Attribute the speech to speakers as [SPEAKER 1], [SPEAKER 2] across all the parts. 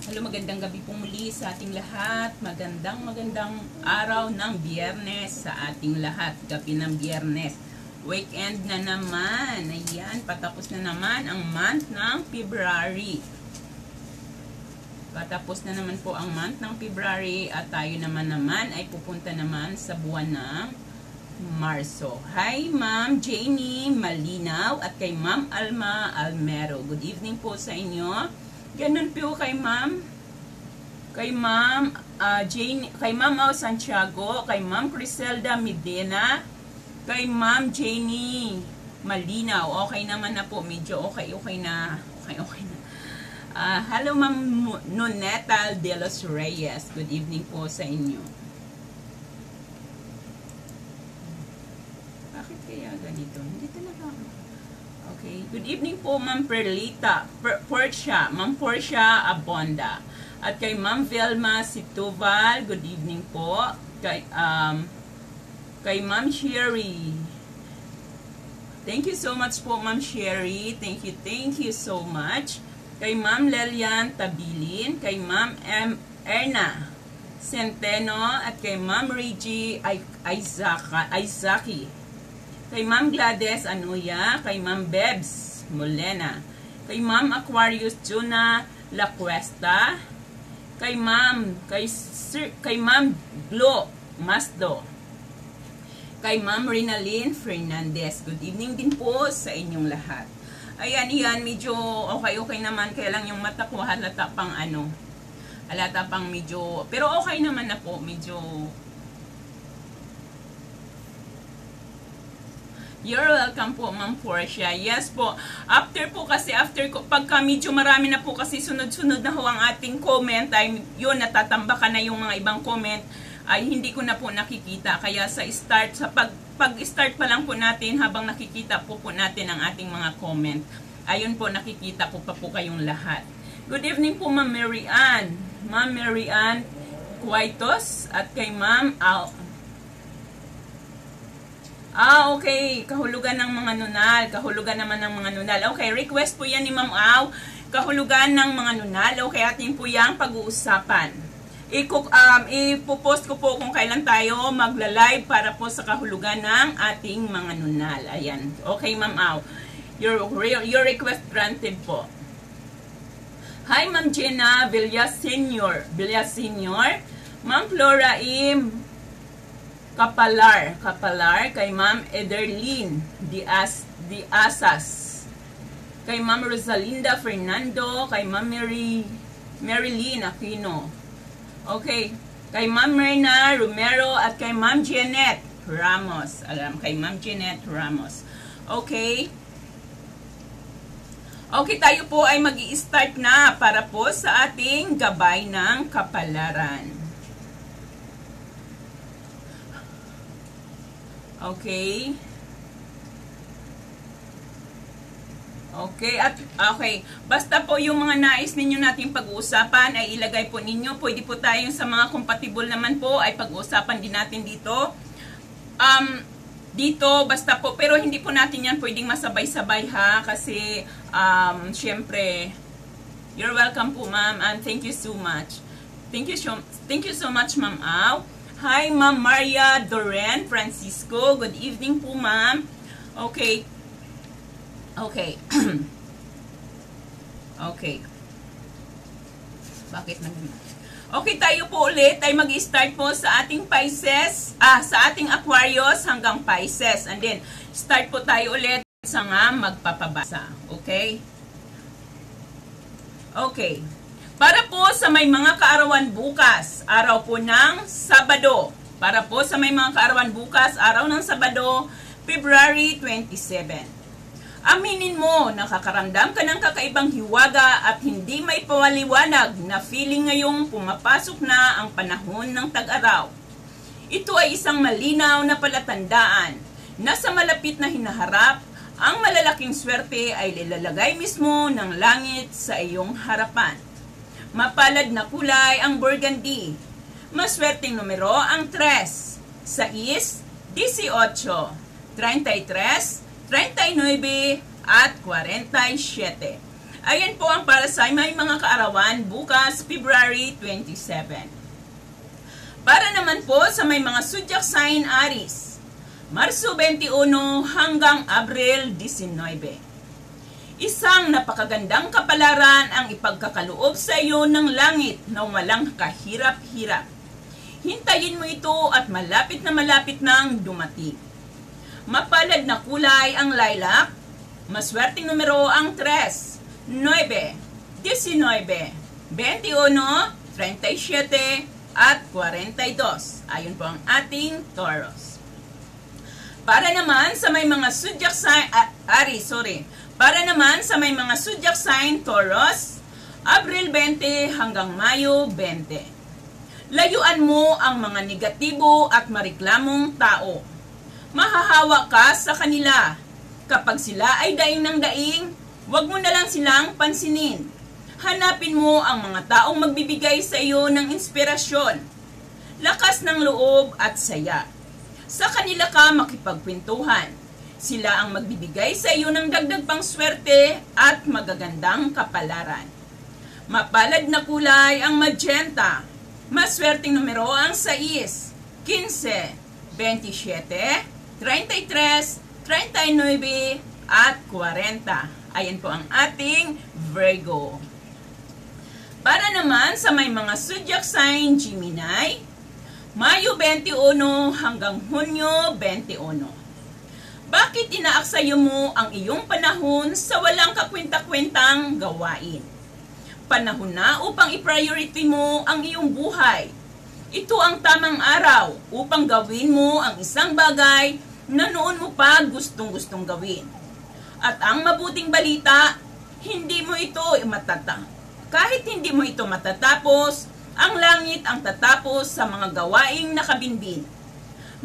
[SPEAKER 1] Hello, magandang gabi po muli sa ating lahat. Magandang araw ng Biyernes sa ating lahat. Gabi ng Biyernes. Weekend na naman. Ayan, patapos na naman ang month ng February. Patapos na naman po ang month ng February at tayo naman ay pupunta naman sa buwan ng Marso. Hi, Ma'am Jamie Malinaw at kay Ma'am Alma Almero. Good evening po sa inyo. Ganun po kay Ma'am Jane, kay Ma'am Santiago, kay Ma'am Criselda Medina, kay Ma'am Janie Malinaw. Okay naman na po, medyo okay na. Hello Ma'am Noneta de los Reyes. Good evening po sa inyo. Bakit kaya ganito? Hindi talaga ako. Okay. Good evening po, Ma'am Perlita, Ma'am Portia Abonda. At kay Ma'am Velma Situval, good evening po. Kay Ma'am Sherry. Thank you so much po, Ma'am Sherry. Thank you so much. Kay Ma'am Lelian Tabilin, kay Ma'am Erna Centeno, at kay Ma'am Reggie Isaki. Kay Ma'am Gladys Anuya, kay Ma'am Bebs Molena, kay Ma'am Aquarius Juna La Cuesta, kay Ma'am Glo Masdo, kay Ma'am Rinalyn Fernandez. Good evening din po sa inyong lahat. Ayan, medyo okay naman, kaya lang yung mata ko halata pang medyo, pero okay naman na po, medyo. You're welcome po, Ma'am Portia. Yes po. After pagka medyo marami na po kasi sunod-sunod na ho ang ating comment, ay yun, natatambakan na yung mga ibang comment, ay hindi ko na po nakikita. Kaya sa pag-start pa lang po natin, habang nakikita po natin ang ating mga comment, ayun po, nakikita po pa po kayong lahat. Good evening po, Ma'am Mary Ann. Ma'am Mary Ann Cuaitos, at kay Ma'am okay. Kahulugan ng mga nunal. Kahulugan naman ng mga nunal. Okay, request po yan ni Ma'am Au. Kahulugan ng mga nunal. Okay, atin po yung pag-uusapan. Ipopost ko po kung kailan tayo magla-live para po sa kahulugan ng ating mga nunal. Ayan. Okay, Ma'am Au. Your request granted po. Hi, Ma'am Jenna Villasenor. Ma'am Flora M. Kapalar, kay Ma'am Ederlyn Diasas, kay Ma'am Rosalinda Fernando, kay Ma'am Marilyn Aquino. Okay, kay Ma'am Myrna Romero, at kay Ma'am Janet Ramos. Kay Ma'am Janet Ramos. Okay. Okay, tayo po ay mag-i-start na para po sa ating gabay ng kapalaran. Okay. Basta po yung mga nais ninyo nating pag-uusapan ay ilagay po ninyo. Pwede po tayong sa mga compatible naman po ay pag-uusapan din natin dito. Basta po, pero hindi po natin yan pwedeng masabay-sabay ha, kasi syempre, you're welcome po, ma'am, and thank you so much. Thank you so much, Ma'am Au. Hi, Ma'am Maria Doren Francisco. Good evening po, ma'am. Okay. Bakit Okay, tayo po ulit ay mag-start po sa ating Pisces, sa ating Aquarius hanggang Pisces. And then, start po tayo ulit sa magpapabasa. Okay? Okay. Para po sa may mga kaarawan bukas, araw po ng Sabado. Para po sa may mga kaarawan bukas, araw ng Sabado, February 27. Aminin mo, nakakaramdam ka ng kakaibang hiwaga at hindi may pawaliwanag na feeling ngayong pumapasok na ang panahon ng tag-araw. Ito ay isang malinaw na palatandaan na sa malapit na hinaharap, ang malalaking swerte ay lilalagay mismo ng langit sa iyong harapan. Mapalad na kulay ang burgundy. Maswerteng numero ang 3, 6, 18, 33, 39 at 47. Ayan po ang para sa may mga kaarawan bukas, February 27. Para naman po sa may mga zodiac sign Aries, Marso 21 hanggang Abril 19. Isang napakagandang kapalaran ang ipagkakaloob sa iyo ng langit na walang kahirap-hirap. Hintayin mo ito at malapit na ang dumating. Mapalad na kulay ang lilac. Maswerteng numero ang 3, 9, 19, 21, 37, at 42. Ayun po ang ating Taurus. Para naman sa may mga zodiac sign, Para naman sa may mga zodiac sign Taurus, Abril 20 hanggang Mayo 20. Layuan mo ang mga negatibo at mariklamong tao. Mahahawa ka sa kanila. Kapag sila ay daing ng daing, huwag mo na lang silang pansinin. Hanapin mo ang mga taong magbibigay sa iyo ng inspirasyon, lakas ng loob at saya. Sa kanila ka makipagkwentuhan. Sila ang magbibigay sa iyo ng dagdag pang swerte at magagandang kapalaran. Mapalad na kulay ang magenta. Maswerteng numero ang 6, 15, 27, 33, 39, at 40. Ayan po ang ating Virgo. Para naman sa may mga zodiac sign Gemini, Mayo 21 hanggang Hunyo 21. Bakit inaaksayo mo ang iyong panahon sa walang kakwenta-kwentang gawain? Panahon na upang i-priority mo ang iyong buhay. Ito ang tamang araw upang gawin mo ang isang bagay na noon mo pa gustong-gustong gawin. At ang mabuting balita, kahit hindi mo ito matatapos, ang langit ang tatapos sa mga gawaing nakabinbin.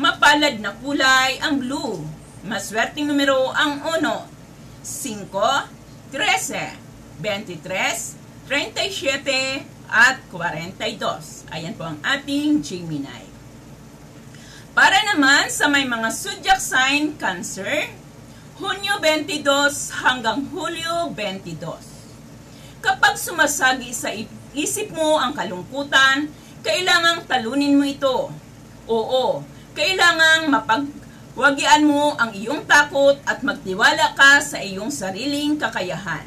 [SPEAKER 1] Mapalad na kulay ang blue. Maswerteng numero ang 1, 5, 13, 23, 37, at 42. Ayan po ang ating Gemini. Para naman sa may mga zodiac sign Cancer, Hunyo 22 hanggang Hulyo 22. Kapag sumasagi sa isip mo ang kalungkutan, kailangang talunin mo ito. Oo, kailangang mapagwagian mo ang iyong takot at magtiwala ka sa iyong sariling kakayahan.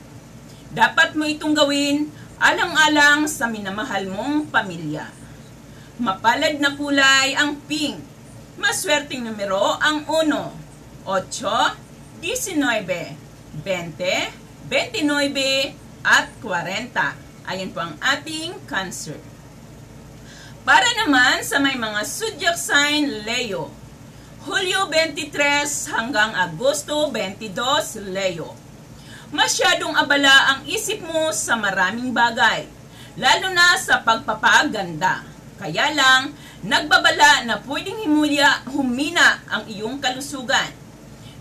[SPEAKER 1] Dapat mo itong gawin alang-alang sa minamahal mong pamilya. Mapalad na kulay ang pink. Maswerteng numero ang 1, 8, 19, 20, 29, at 40. Ayan po ang ating Cancer. Para naman sa may mga zodiac sign Leo, Hulyo 23 hanggang Agosto 22, Leo. Masyadong abala ang isip mo sa maraming bagay, lalo na sa pagpapaganda. Kaya lang, nagbabala na pwedeng humina ang iyong kalusugan.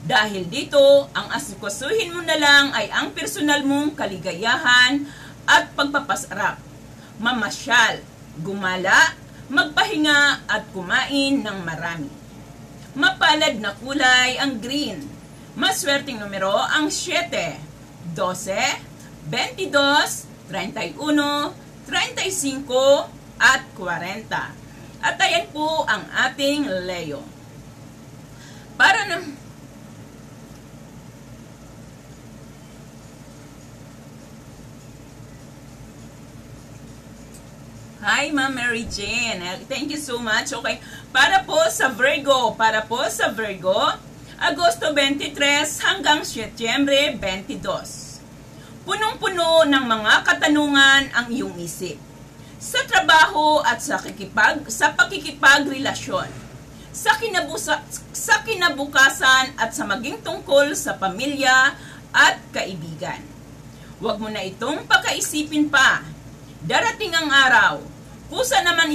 [SPEAKER 1] Dahil dito, ang asikasuhin mo na lang ay ang personal mong kaligayahan at pagpapasarap. Mamasyal, gumala, magpahinga at kumain ng marami. Mapalad na kulay ang green. Maswerteng numero ang 7, 12, 22, 31, 35, at 40. At ayan po ang ating Leo. Para na Hi, Ma'am Mary Jane. Thank you so much. Okay. Para po sa Virgo, Agosto 23 hanggang Setyembre 22. Punong-puno ng mga katanungan ang iyong isip. Sa trabaho at sa pakikipagrelasyon. Sa kinabukasan at sa maging tungkol sa pamilya at kaibigan. Huwag mo na itong pakaisipin pa. Darating ang araw, kusa naman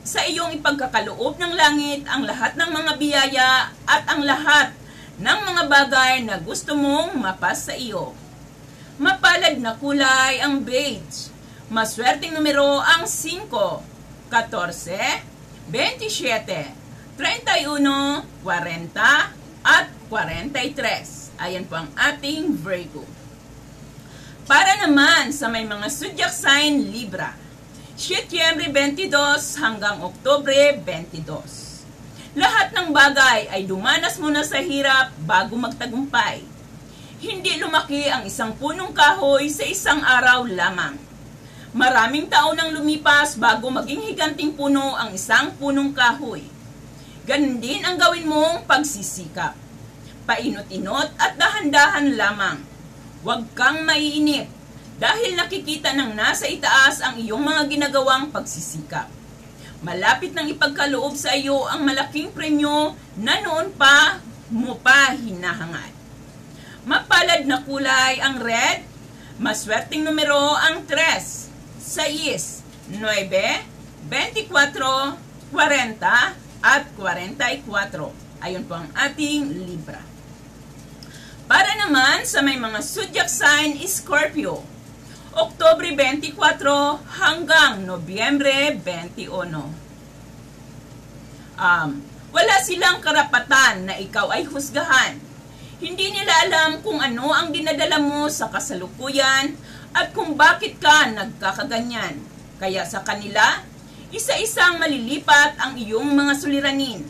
[SPEAKER 1] sa iyong ipagkakaloob ng langit ang lahat ng mga biyaya at ang lahat ng mga bagay na gusto mong mapas sa iyo. Mapalad na kulay ang beige. Maswerteng numero ang 5, 14, 27, 31, 40, at 43. Ayan po ang ating Virgo. Para naman sa may mga zodiac sign Libra, Setyembre 22 hanggang Oktubre 22. Lahat ng bagay ay dumanas muna sa hirap bago magtagumpay. Hindi lumaki ang isang punong kahoy sa isang araw lamang. Maraming taon nang lumipas bago maging higanting puno ang isang punong kahoy. Ganun din ang gawin mong pagsisikap. Painot-inot at dahan-dahan lamang. Huwag kang maiinip dahil nakikita ng nasa itaas ang iyong mga ginagawang pagsisikap. Malapit nang ipagkaloob sa iyo ang malaking premyo na noon pa mo pa hinahangad. Mapalad na kulay ang red. Maswerteng numero ang 3, 6, 9, 24, 40, at 44. Ayun po ang ating Libra. Para naman sa may mga zodiac sign Scorpio, Oktubre 24 hanggang Nobyembre 21. Wala silang karapatan na ikaw ay husgahan. Hindi nila alam kung ano ang dinadala mo sa kasalukuyan at kung bakit ka nagkakaganyan. Kaya sa kanila, isa-isang malilipat ang iyong mga suliranin.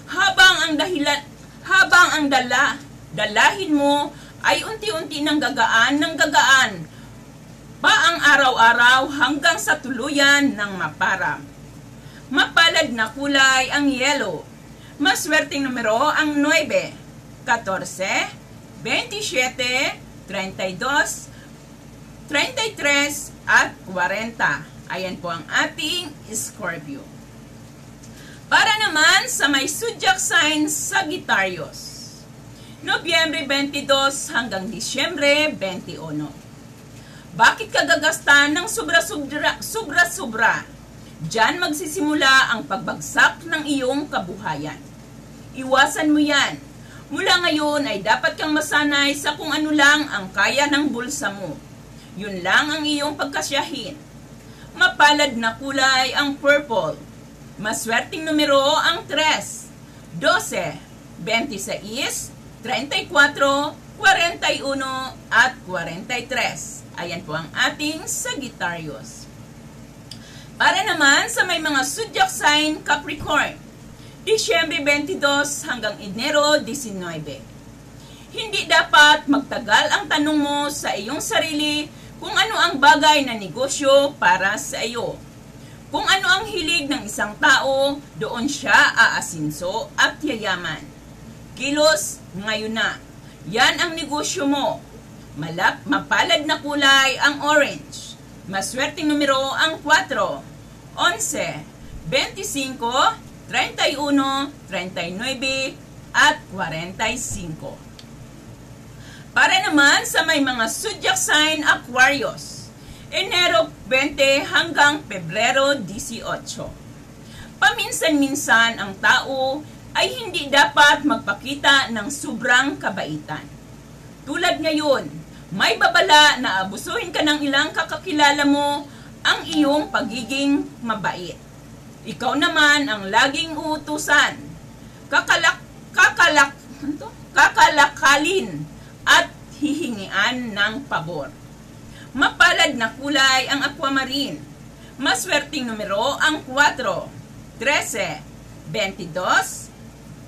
[SPEAKER 1] Habang ang dalahin mo ay unti-unti nang gagaan pa ang araw-araw hanggang sa tuluyan ng maparang. Mapalad na kulay ang yellow. Maswerteng numero ang 9, 14, 27, 32, 33, at 40. Ayan po ang ating Scorpio. Para naman sa may zodiac sign Sagittarius, Nobyembre 22 hanggang Disyembre 21. Bakit ka gagasta ng sobra-sobra? Diyan magsisimula ang pagbagsak ng iyong kabuhayan. Iwasan mo yan. Mula ngayon ay dapat kang masanay sa kung ano lang ang kaya ng bulsa mo. Yun lang ang iyong pagkasyahin. Mapalad na kulay ang purple. Maswerteng numero ang 3, 12, 26, 34, 41, at 43. Ayan po ang ating Sagittarius. Para naman sa may mga zodiac sign Capricorn, Disyembre 22 hanggang Enero 19. Hindi dapat magtagal ang tanong mo sa iyong sarili kung ano ang bagay na negosyo para sa iyo. Kung ano ang hilig ng isang tao, doon siya aasinso at yayaman. Kilos ngayon na. Yan ang negosyo mo. Mapalad na kulay ang orange. Maswerteng numero ang 4, 11, 25, 31, 39, at 45. Para naman sa may mga zodiac sign Aquarius, Enero 20 hanggang Pebrero 18. Paminsan-minsan ang tao ay hindi dapat magpakita ng sobrang kabaitan. Tulad ngayon, may babala na abusuhin ka ng ilang kakakilala mo ang iyong pagiging mabait. Ikaw naman ang laging uutusan, kakalakalin at hihingian ng pabor. Mapalad na kulay ang aquamarine. Maswerteng numero ang 4, 13, 22,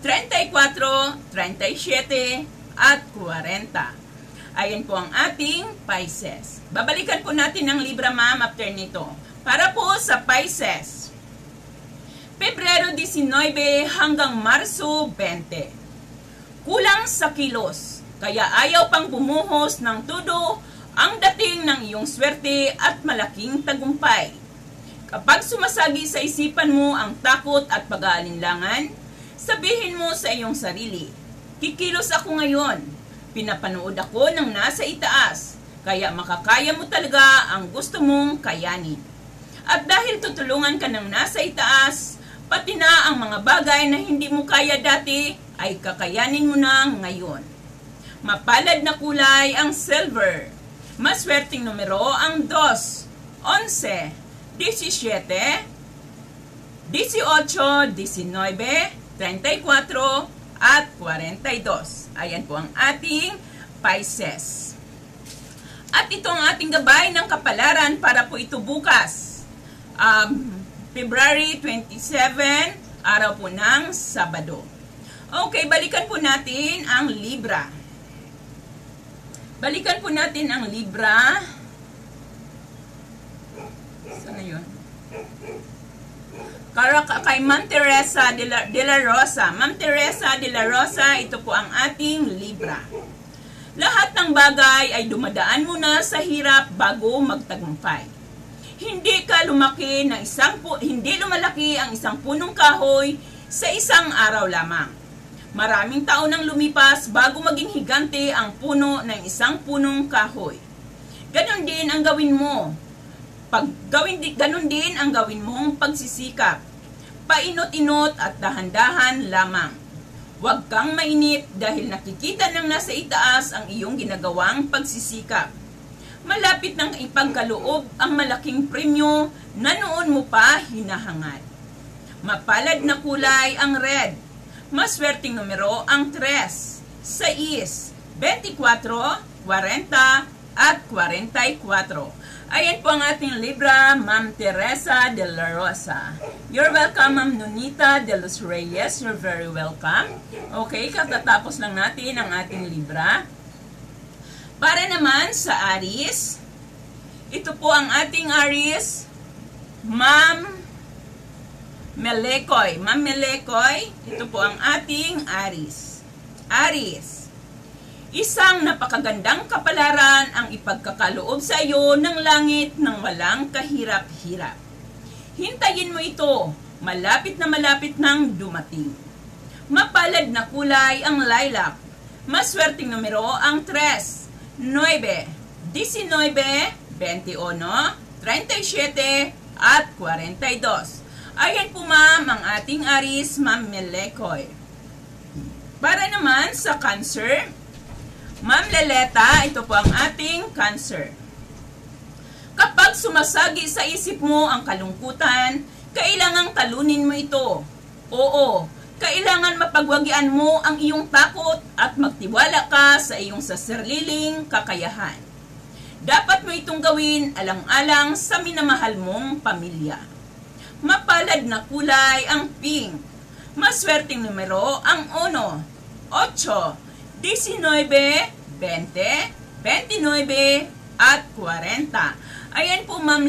[SPEAKER 1] 34, 37, at 40. Ayan po ang ating Pisces. Babalikan po natin ang Libra, ma'am, after nito. Para po sa Pisces, Pebrero 19 hanggang Marso 20. Kulang sa kilos, kaya ayaw pang bumuhos ng todo ang dating ng iyong swerte at malaking tagumpay. Kapag sumasagi sa isipan mo ang takot at pag-aalinlangan, sabihin mo sa iyong sarili, kikilos ako ngayon, Pinapanood ako ng nasa itaas, kaya makakaya mo talaga ang gusto mong kayanin. At dahil tutulungan ka ng nasa itaas, pati na ang mga bagay na hindi mo kaya dati ay kakayanin mo na ngayon. Mapalad na kulay ang silver. Maswerteng numero ang 2, 11, 17, 18, 19, 34, at 42. Ayan po ang ating Pisces. At ito ang ating gabay ng kapalaran para po ito bukas. February 27, araw po ng Sabado. Okay, balikan po natin ang Libra. Balikan po natin ang Libra. Saan na yun? Kay Ma'am Teresa de la Rosa. Ma'am Teresa de la Rosa, ito po ang ating Libra. Lahat ng bagay ay dumadaan muna sa hirap bago magtagumpay. Hindi lumalaki ang isang punong kahoy sa isang araw lamang. Maraming taon nang lumipas bago maging higante ang puno ng isang punong kahoy. Ganon din ang gawin mo. Ganon din ang gawin mong pagsisikap. Painot-inot at dahan-dahan lamang. Huwag kang mainip dahil nakikita ng nasa itaas ang iyong ginagawang pagsisikap. Malapit nang ipagkaloob ang malaking premyo na noon mo pa hinahangad. Mapalad na kulay ang red. Maswerteng numero ang 3, 6, 24, 40, at 44. Ayan po ang ating Libra, Ma'am Teresa de la Rosa. You're welcome, Ma'am Nonita de los Reyes. You're very welcome. Okay, katatapos lang natin ang ating Libra. Para naman sa Aries, ito po ang ating Aries, Ma'am Melekoy. Ma'am Melekoy, ito po ang ating Aries. Aries. Isang napakagandang kapalaran ang ipagkakaloob sa iyo ng langit ng walang kahirap-hirap. Hintayin mo ito, malapit nang dumating. Mapalad na kulay ang lilac. Maswerteng numero ang 3, 9, 19, 21, 37, at 42. Ayan po ma'am ang ating Aries, Ma'am Melekoy. Para naman sa Cancer, Ma'am Leleta, ito po ang ating Cancer. Kapag sumasagi sa isip mo ang kalungkutan, kailangang talunin mo ito. Oo, kailangan mapagwagian mo ang iyong takot at magtiwala ka sa iyong sasariling kakayahan. Dapat mo itong gawin alang-alang sa minamahal mong pamilya. Mapalad na kulay ang pink. Maswerteng numero ang 1, 8, 19, 20, 29, at 40. Ayan po Ma'am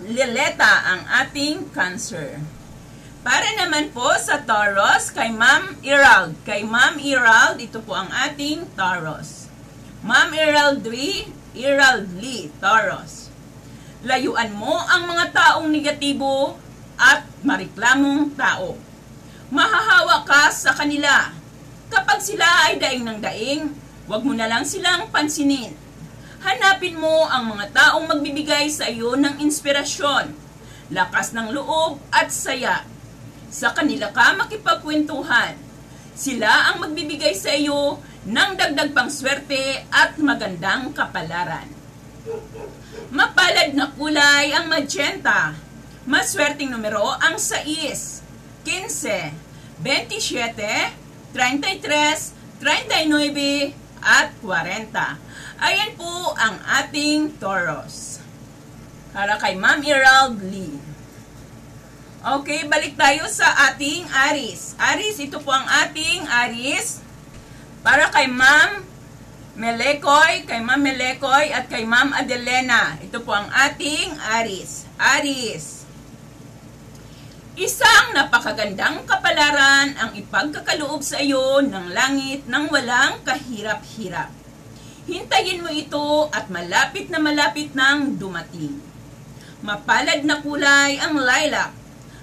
[SPEAKER 1] Lileta ang ating Cancer. Para naman po sa Taurus, kay Ma'am Erald. Kay Ma'am Erald, ito po ang ating Taurus. Ma'am Erald Lee, Taurus. Layuan mo ang mga taong negatibo at mariklamong tao. Mahahawa ka sa kanila. Kapag sila ay daing ng daing, huwag mo na lang silang pansinin. Hanapin mo ang mga taong magbibigay sa iyo ng inspirasyon, lakas ng loob at saya. Sa kanila ka makipagkwentuhan. Sila ang magbibigay sa iyo ng dagdag pang swerte at magandang kapalaran. Mapalad na kulay ang magenta. Maswerteng numero ang 6, 15, 27, 33, 39, at 40. Ayan po ang ating Taurus. Para kay Ma'am Erald Lee. Okay, balik tayo sa ating Aries. Aries, ito po ang ating Aries. Para kay Ma'am Melekoy, at kay Ma'am Adelena. Ito po ang ating Aries. Aries. Isang napakagandang kapalaran ang ipagkakaloob sa iyo ng langit ng walang kahirap-hirap. Hintayin mo ito at malapit nang dumating. Mapalad na kulay ang lilac.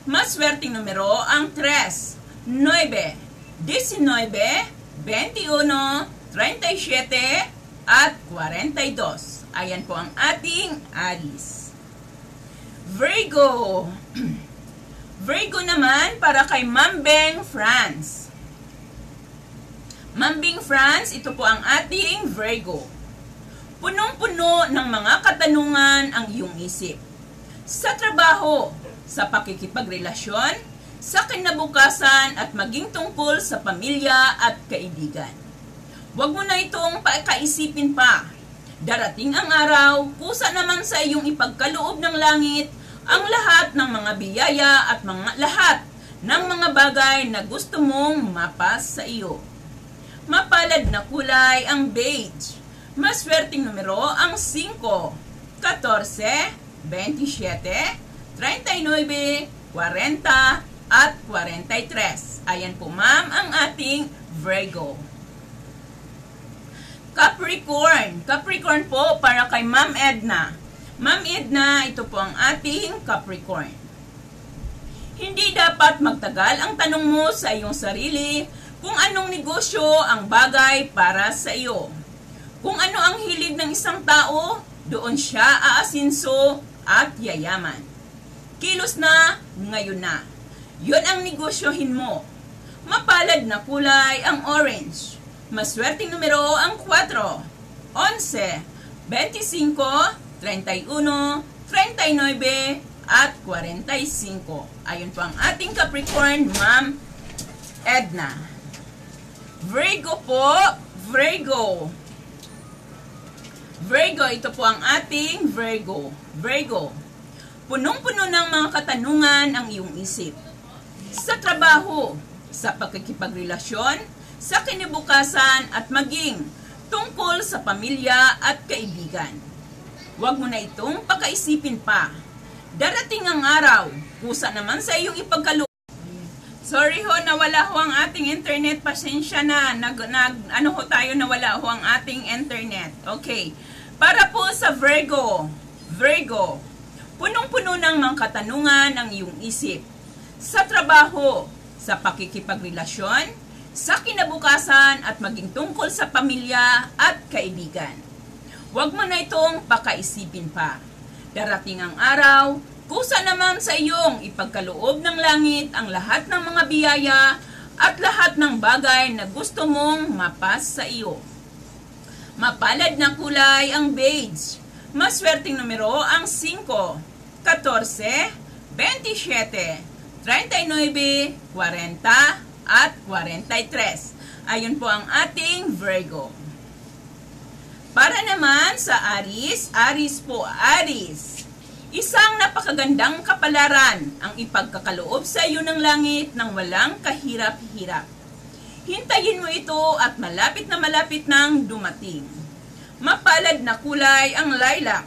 [SPEAKER 1] Maswerteng numero ang 3, 9, 19, 21, 37, at 42. Ayan po ang ating Aries. Virgo. Virgo naman para kay Ma'am Beng France. Ma'am Beng France, ito po ang ating Virgo. Punong-puno ng mga katanungan ang iyong isip. Sa trabaho, sa pakikipagrelasyon, sa kinabukasan at maging tungkol sa pamilya at kaibigan. Huwag mo na itong pakaisipin pa. Darating ang araw, kusa naman sa iyong ipagkaloob ng langit ang lahat ng mga biyaya at lahat ng mga bagay na gusto mong mapas sa iyo. Mapalad na kulay ang beige. Maswerteng numero ang 5, 14, 27, 39, 40, at 43. Ayan po ma'am ang ating Virgo. Capricorn. Capricorn po para kay Ma'am Edna. Ma'am Edna, ito po ang ating Capricorn. Hindi dapat magtagal ang tanong mo sa iyong sarili kung anong negosyo ang bagay para sa iyo. Kung ano ang hilig ng isang tao, doon siya aasinso at yayaman. Kilos na, ngayon na. Yun ang negosyohin mo. Mapalad na kulay ang orange. Maswerteng numero ang 4, 11, 25, 31, 39, at 45. Ayun po ang ating Capricorn, Ma'am Edna. Virgo po, Virgo. Virgo, ito po ang ating Virgo. Virgo, punong-puno ng mga katanungan ang iyong isip. Sa trabaho, sa pagkikipagrelasyon, sa kinabukasan at maging tungkol sa pamilya at kaibigan. Huwag mo na itong pakaisipin pa. Darating ang araw, kusa naman sa iyong ipagkaloob. Sorry ho, nawala ho ang ating internet. Pasensya na. Nawala ho ang ating internet. Okay. Para po sa Virgo. Virgo, punong-puno ng mga katanungan ang iyong isip. Sa trabaho, sa pakikipagrelasyon, sa kinabukasan at maging tungkol sa pamilya at kaibigan. Huwag mo na itong pakaisipin pa. Darating ang araw, kusa naman sa iyong ipagkaloob ng langit ang lahat ng mga biyaya at lahat ng bagay na gusto mong mapas sa iyo. Mapalad na kulay ang beige. Maswerteng numero ang 5, 14, 27, 39, 40, at 43. Ayun po ang ating Virgo. Para naman sa Aries, Aries po, Aries. Isang napakagandang kapalaran ang ipagkakaloob sa iyo ng langit ng walang kahirap-hirap. Hintayin mo ito at malapit nang dumating. Mapalad na kulay ang lilac.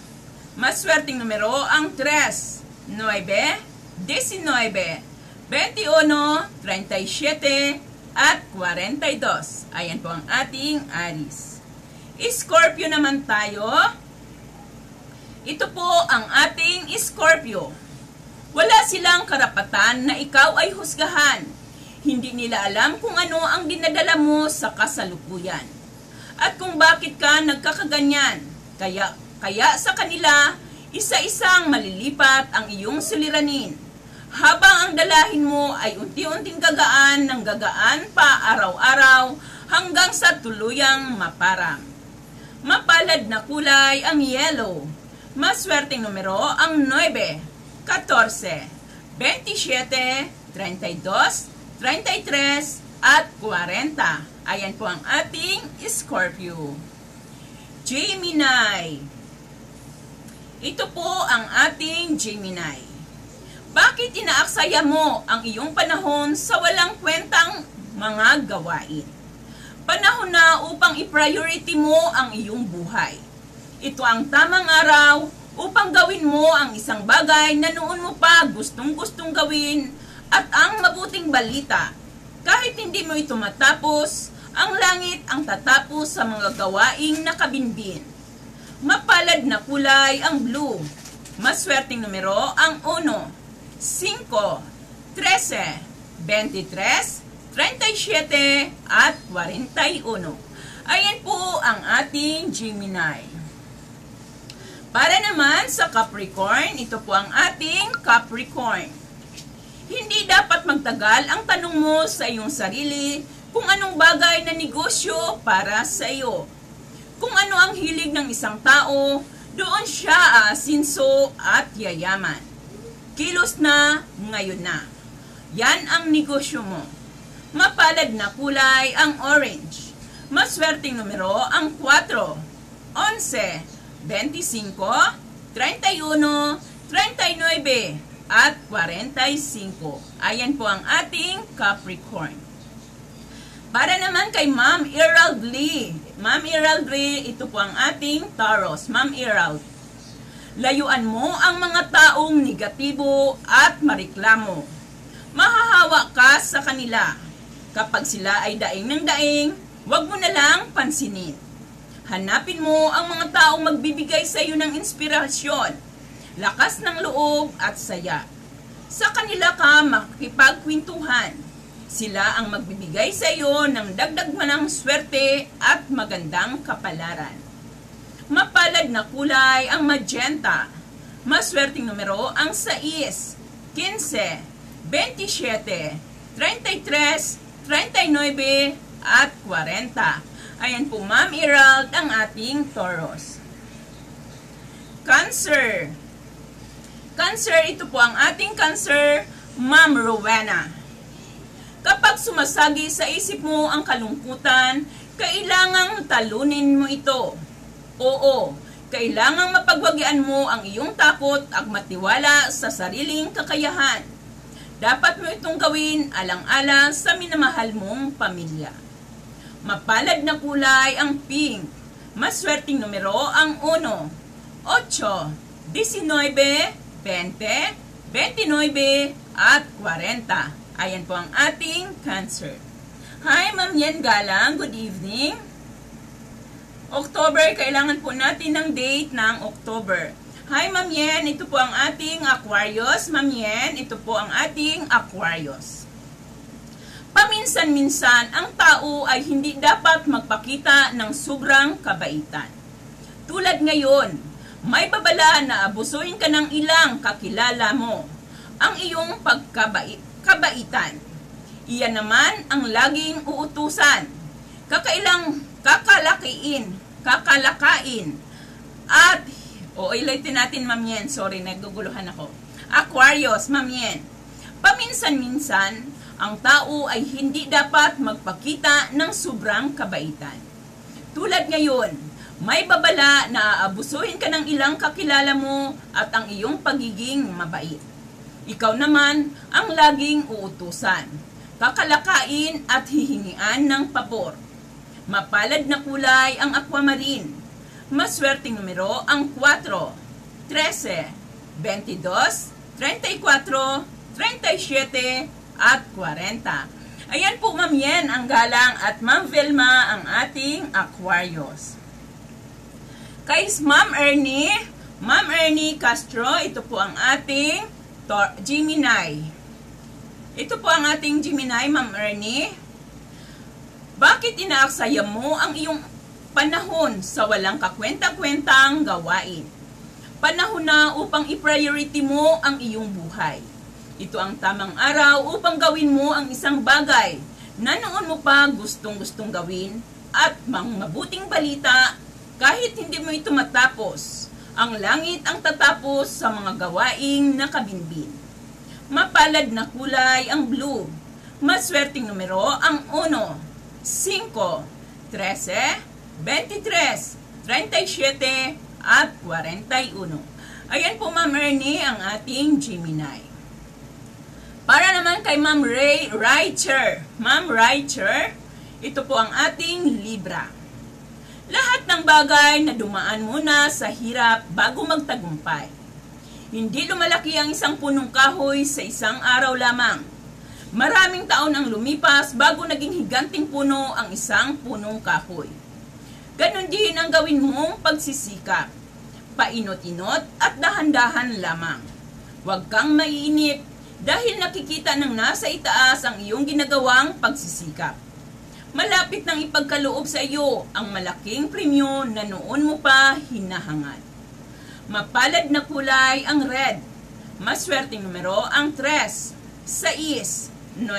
[SPEAKER 1] Maswerteng numero ang 3, 9, 19, 21, 37, at 42. Ayan po ang ating Aries. Scorpio naman tayo. Ito po ang ating Scorpio. Wala silang karapatan na ikaw ay husgahan. Hindi nila alam kung ano ang dinadala mo sa kasalukuyan. At kung bakit ka nagkakaganyan. Kaya sa kanila, isa-isang malilipat ang iyong suliranin. Habang ang dalahin mo ay unti-unting gagaan ng gagaan pa araw-araw hanggang sa tuluyang maparang. Mapalad na kulay ang yellow. Maswerteng numero ang 9, 14, 27, 32, 33, at 40. Ayan po ang ating Scorpio. Gemini. Ito po ang ating Gemini. Bakit inaaksaya mo ang iyong panahon sa walang kwentang mga gawain? Panahon na upang i-priority mo ang iyong buhay. Ito ang tamang araw upang gawin mo ang isang bagay na noon mo pa gustong-gustong gawin at ang mabuting balita. Kahit hindi mo ito matapos, ang langit ang tatapos sa mga gawaing nakabinbin. Mapalad na kulay ang blue. Maswerteng numero ang 1, 5, 13, 23, 37, at 41. Ayan po ang ating Gemini. Para naman sa Capricorn, ito po ang ating Capricorn. Hindi dapat magtagal ang tanong mo sa iyong sarili kung anong bagay na negosyo para sa iyo. Kung ano ang hilig ng isang tao, doon siya aasinso at yayaman. Kilos na, ngayon na. Yan ang negosyo mo. Mapalad na kulay ang orange. Maswerteng numero ang 4, 11, 25, 31, 39, at 45. Ayan po ang ating Capricorn. Para naman kay Ma'am Erald Lee. Ma'am Erald Lee, ito po ang ating Taurus. Ma'am Erald, layuan mo ang mga taong negatibo at mareklamo. Mahahawa ka sa kanila. Kapag sila ay daing ng daing, huwag mo na lang pansinin. Hanapin mo ang mga taong magbibigay sa iyo ng inspirasyon, lakas ng loob at saya. Sa kanila ka makikipagkwentuhan. Sila ang magbibigay sa iyo ng dagdag manang swerte at magandang kapalaran. Mapalad na kulay ang magenta. Maswerteng numero ang 6, 15, 27, 33, 39, at 40. Ayan po, Ma'am Erald, ang ating Taurus. Cancer. Cancer, ito po ang ating Cancer, Ma'am Rowena. Kapag sumasagi sa isip mo ang kalungkutan, kailangang talunin mo ito. Oo, kailangang mapagwagian mo ang iyong takot at matiwala sa sariling kakayahan. Dapat mo itong gawin alang-alang sa minamahal mong pamilya. Mapalad na kulay ang pink. Maswerteng numero ang 1, 8, 19, 20, 29, at 40. Ayan po ang ating Cancer. Hi, Ma'am Yen Galang. Good evening. October, kailangan po natin ng date ng October. Hi, Ma'am Yen. Ito po ang ating Aquarius. Ma'am Yen, ito po ang ating Aquarius. Paminsan-minsan, ang tao ay hindi dapat magpakita ng sobrang kabaitan. Tulad ngayon, may babala na abusuin ka ng ilang kakilala mo. Ang iyong kabaitan. Iyan naman ang laging uutusan. Kakalakain, at ilaitin natin, Ma'am Yen. Sorry, naguguluhan ako. Aquarius, Ma'am Yen. Paminsan-minsan, ang tao ay hindi dapat magpakita ng sobrang kabaitan. Tulad ngayon, may babala na aabusuhin ka ng ilang kakilala mo at ang iyong pagiging mabait. Ikaw naman ang laging uutusan, kakalakain at hihingian ng pabor. Mapalad na kulay ang aquamarine. Maswerteng numero ang 4, 13, 22, 34, 37, at 40. Ayan po, Ma'am Yen ang Galang at Ma'am Velma ang ating Aquarius. Kay Ma'am Ernie Castro, ito po ang ating Gemini. Ito po ang ating Gemini, Ma'am Ernie. Bakit inaaksaya mo ang iyong panahon sa walang kakwenta-kwentang gawain? Panahon na upang i-priority mo ang iyong buhay. Ito ang tamang araw upang gawin mo ang isang bagay na noon mo pa gustong-gustong gawin at mabuting balita kahit hindi mo ito matapos. Ang langit ang tatapos sa mga gawaing nakabinbin. Mapalad na kulay ang blue. Maswerteng numero ang 1, 5, 13, 23, 37, at 41. Ayan po, Ma'am Ernie, ang ating Gemini. Para naman kay Ma'am Rachel. Ma'am Rachel, ito po ang ating Libra. Lahat ng bagay na dumaan muna sa hirap bago magtagumpay. Hindi lumalaki ang isang punong kahoy sa isang araw lamang. Maraming taon ang lumipas bago naging higanting puno ang isang punong kahoy. Ganon din ang gawin mong pagsisikap. Painot-inot at dahan-dahan lamang. Huwag kang maiinip dahil nakikita ng nasa itaas ang iyong ginagawang pagsisikap. Malapit nang ipagkaloob sa iyo ang malaking premyo na noon mo pa hinahangad. Mapalad na kulay ang red. Maswerteng numero ang 3, 6, 9,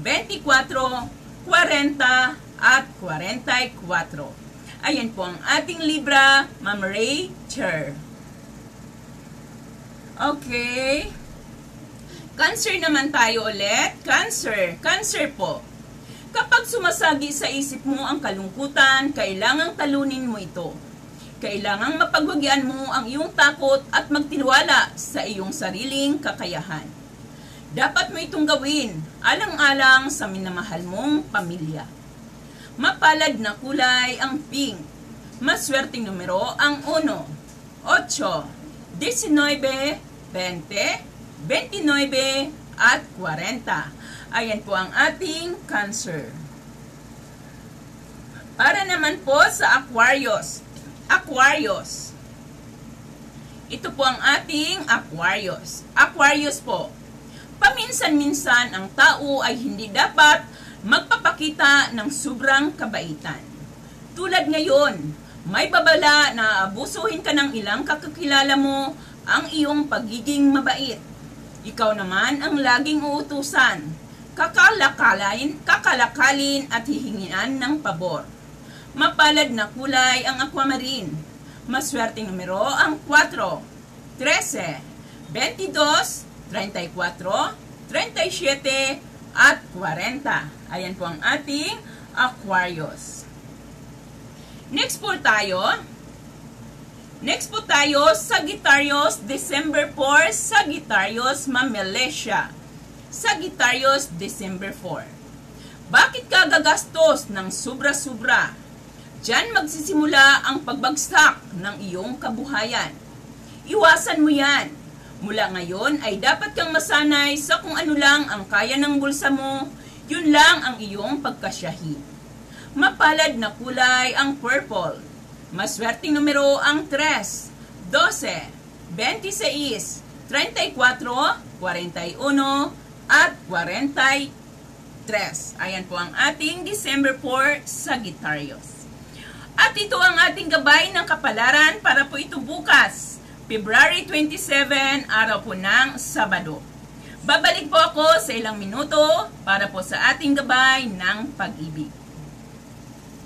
[SPEAKER 1] 24, 40 at 44. Ayan po ang ating Libra, Ma'am Rachel. Okay. Cancer naman tayo ulit. Cancer po. Kapag sumasagi sa isip mo ang kalungkutan, kailangang talunin mo ito. Kailangang mapagwagyan mo ang iyong takot at magtiwala sa iyong sariling kakayahan. Dapat mo itong gawin, alang-alang sa minamahal mong pamilya. Mapalad na kulay ang pink. Maswerteng numero ang 1, 8, 19, 20, 29 at 40. Ayan po ang ating Cancer. Para naman po sa Aquarius. Ito po ang ating Aquarius. Aquarius po. Paminsan-minsan ang tao ay hindi dapat magpapakita ng sobrang kabaitan. Tulad ngayon, may babala na abusuhin ka ng ilang kakakilala mo ang iyong pagiging mabait. Ikaw naman ang laging uutusan, kakalakalin at hihingian ng pabor. Mapalad na kulay ang aquamarine. Maswerteng numero ang 4, 13, 22, 34, 37 at 40. Ayan po ang ating Aquarius. Next po tayo, Sagittarius, December 4, Sagittarius, Ma'am Melesha. Sagittarius, December 4. Bakit ka gagastos ng sobra-sobra? Diyan magsisimula ang pagbagsak ng iyong kabuhayan. Iwasan mo yan. Mula ngayon ay dapat kang masanay sa kung ano lang ang kaya ng bulsa mo, yun lang ang iyong pagkasyahi. Mapalad na kulay ang purple. Maswerteng numero ang 3, 12, 26, 34, 41, at 43. Ayan po ang ating December 4 Sagittarius. At ito ang ating gabay ng kapalaran para po ito bukas, February 27, araw po ng Sabado. Babalik po ako sa ilang minuto para po sa ating gabay ng pag-ibig.